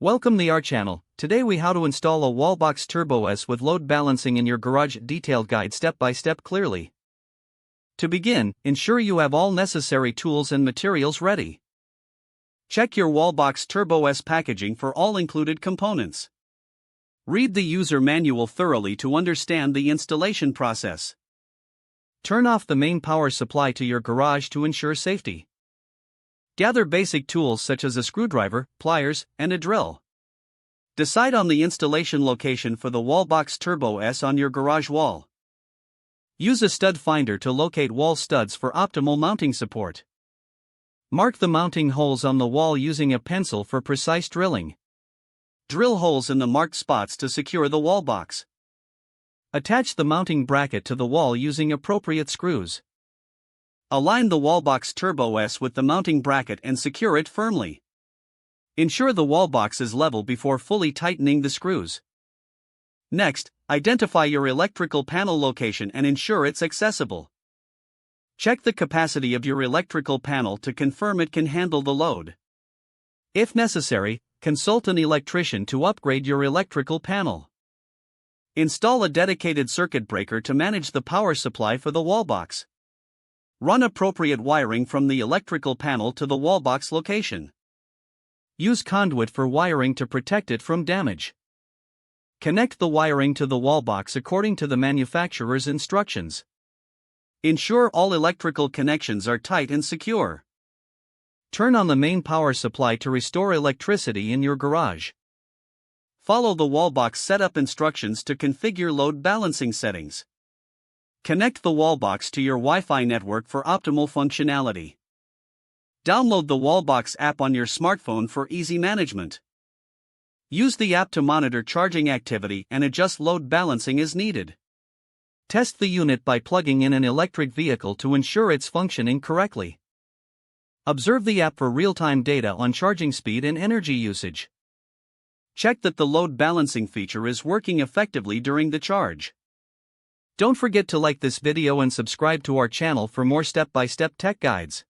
Welcome to our channel. Today we how to install a Wallbox Turbo S with load balancing in your garage. Detailed guide step by step clearly. To begin, ensure you have all necessary tools and materials ready. Check your Wallbox Turbo S packaging for all included components. Read the user manual thoroughly to understand the installation process. Turn off the main power supply to your garage to ensure safety. Gather basic tools such as a screwdriver, pliers, and a drill. Decide on the installation location for the Wallbox Turbo S on your garage wall. Use a stud finder to locate wall studs for optimal mounting support. Mark the mounting holes on the wall using a pencil for precise drilling. Drill holes in the marked spots to secure the wallbox. Attach the mounting bracket to the wall using appropriate screws. Align the Wallbox Turbo S with the mounting bracket and secure it firmly. Ensure the wallbox is level before fully tightening the screws. Next, identify your electrical panel location and ensure it's accessible. Check the capacity of your electrical panel to confirm it can handle the load. If necessary, consult an electrician to upgrade your electrical panel. Install a dedicated circuit breaker to manage the power supply for the wallbox. Run appropriate wiring from the electrical panel to the wallbox location. Use conduit for wiring to protect it from damage. Connect the wiring to the wallbox according to the manufacturer's instructions. Ensure all electrical connections are tight and secure. Turn on the main power supply to restore electricity in your garage. Follow the wallbox setup instructions to configure load balancing settings. Connect the wallbox to your Wi-Fi network for optimal functionality. Download the Wallbox app on your smartphone for easy management. Use the app to monitor charging activity and adjust load balancing as needed. Test the unit by plugging in an electric vehicle to ensure it's functioning correctly. Observe the app for real-time data on charging speed and energy usage. Check that the load balancing feature is working effectively during the charge. Don't forget to like this video and subscribe to our channel for more step-by-step tech guides.